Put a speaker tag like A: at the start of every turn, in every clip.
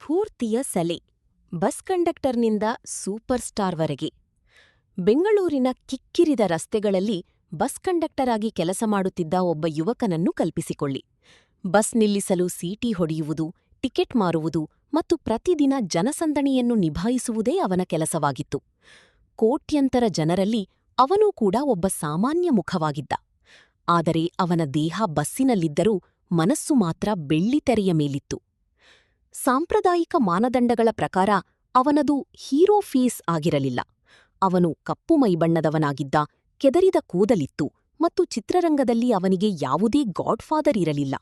A: ಸ್ಫೂರ್ತಿಯ ಸಲೆ bus ಕಂಡಕ್ಟರ್ನಿಂದ super ಸ್ಟಾರ್ವರೆಗೆ. ಬೆಂಗಳೂರಿನ ಕಿಕ್ಕಿರಿದ ರಸ್ತೆಗಳಲ್ಲಿ bus conductor ಆಗಿ ಕೆಲಸ ಮಾಡುತ್ತಿದ್ದ ಒಬ್ಬ ಯುವಕನನ್ನು ಕಲ್ಪಿಸಿಕೊಳ್ಳಿ. ಬಸ್ ನಿಲ್ಲಿಸಲು ಸೀಟಿ ಹೊಡೆಯುವುದು, ಟಿಕೆಟ್ ಮಾರುವುದು ಮತ್ತು ಪ್ರತಿದಿನ ಜನಸಂದಣಿಯನ್ನು ನಿಭಾಯಿಸುವುದೇ ಅವನ ಕೆಲಸವಾಗಿತ್ತು. ಕೋಟ್ಯಂತರ ಜನರಲ್ಲಿ ಅವನೂ ಕೂಡ ಒಬ್ಬ ಸಾಮಾನ್ಯ ಮುಖವಾಗಿದ್ದ. ಆದರೆ ಅವನ ದೇಹ ಬಸ್ಸಿನಲ್ಲಿದ್ದರೂ ಮನಸ್ಸು ಮಾತ್ರ ಬೆಳ್ಳಿತೆರೆಯ ಮೇಲಿತ್ತು. ಸಾಂಪ್ರದಾಯಿಕ ಮಾನದಂಡಗಳ ಪ್ರಕಾರ ಅವನದು ಹೀರೋ ಫೇಸ್ ಆಗಿರಲಿಲ್ಲ. ಅವನು ಕಪ್ಪು ಮೈಬಣ್ಣದವನಾಗಿದ್ದ, ಕೆದರಿದ ಕೂದಲಿತ್ತು ಮತ್ತು ಚಿತ್ರರಂಗದಲ್ಲಿ ಅವನಿಗೆ ಯಾವುದೇ ಗಾಡ್ಫಾದರ್ ಇರಲಿಲ್ಲ.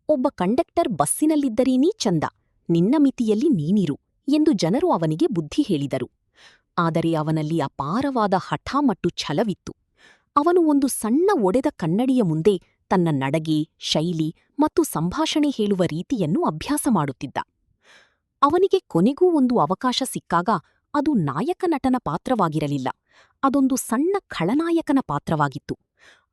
A: ಒಬ್ಬ ಕಂಡಕ್ಟರ್ ಬಸ್ಸಿನಲ್ಲಿದ್ದರೇನೀ ಚಂದ, ನಿನ್ನ ಮಿತಿಯಲ್ಲಿ ನೀನಿರು ಎಂದು ಜನರು ಅವನಿಗೆ ಬುದ್ಧಿ ಹೇಳಿದರು. ಆದರೆ ಅವನಲ್ಲಿ ಅಪಾರವಾದ ಹಠ ಮತ್ತು ಛಲವಿತ್ತು. ಅವನು ಒಂದು ಸಣ್ಣ ಒಡೆದ ಕನ್ನಡಿಯ ಮುಂದೆ ತನ್ನ ನಡಗೆ, ಶೈಲಿ ಮತ್ತು ಸಂಭಾಷಣೆ ಹೇಳುವ ರೀತಿಯನ್ನು ಅಭ್ಯಾಸ ಮಾಡುತ್ತಿದ್ದ. ಅವನಿಗೆ ಕೊನೆಗೂ ಒಂದು ಅವಕಾಶ ಸಿಕ್ಕಾಗ ಅದು ನಾಯಕ ನಟನ ಪಾತ್ರವಾಗಿರಲಿಲ್ಲ, ಅದೊಂದು ಸಣ್ಣ ಖಳನಾಯಕನ ಪಾತ್ರವಾಗಿತ್ತು.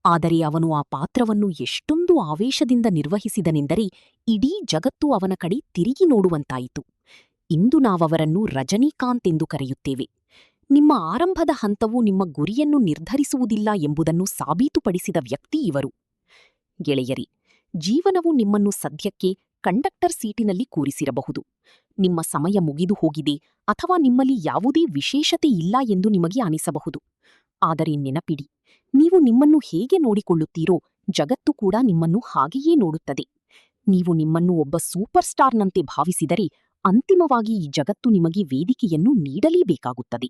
A: ಆದರೆ ಅವನು ಆ ಪಾತ್ರವನ್ನು ಎಷ್ಟೊಂದು ಆವೇಶದಿಂದ ನಿರ್ವಹಿಸಿದನೆಂದರೆ ಇಡೀ ಜಗತ್ತು ಅವನ ಕಡೆ ತಿರುಗಿ ನೋಡುವಂತಾಯಿತು. ಇಂದು ನಾವವರನ್ನು ರಜನೀಕಾಂತ್ ಎಂದು ಕರೆಯುತ್ತೇವೆ. ನಿಮ್ಮ ಆರಂಭದ ಹಂತವು ನಿಮ್ಮ ಗುರಿಯನ್ನು ನಿರ್ಧರಿಸುವುದಿಲ್ಲ ಎಂಬುದನ್ನು ಸಾಬೀತುಪಡಿಸಿದ ವ್ಯಕ್ತಿ ಇವರು. ಗೆಳೆಯರಿ, ಜೀವನವು ನಿಮ್ಮನ್ನು ಸದ್ಯಕ್ಕೆ ಕಂಡಕ್ಟರ್ ಸೀಟಿನಲ್ಲಿ ಕೂರಿಸಿರಬಹುದು. ನಿಮ್ಮ ಸಮಯ ಮುಗಿದು ಹೋಗಿದೆ ಅಥವಾ ನಿಮ್ಮಲ್ಲಿ ಯಾವುದೇ ವಿಶೇಷತೆ ಇಲ್ಲ ಎಂದು ನಿಮಗೆ ಅನಿಸಬಹುದು. ಆದರೆ ನೆನಪಿಡಿ, ನೀವು ನಿಮ್ಮನ್ನು ಹೇಗೆ ನೋಡಿಕೊಳ್ಳುತ್ತೀರೋ ಜಗತ್ತು ಕೂಡ ನಿಮ್ಮನ್ನು ಹಾಗೆಯೇ ನೋಡುತ್ತದೆ. ನೀವು ನಿಮ್ಮನ್ನು ಒಬ್ಬ ಸೂಪರ್ ಸ್ಟಾರ್ನಂತೆ ಭಾವಿಸಿದರೆ ಅಂತಿಮವಾಗಿ ಈ ಜಗತ್ತು ನಿಮಗೆ ವೇದಿಕೆಯನ್ನು ನೀಡಲೇಬೇಕಾಗುತ್ತದೆ.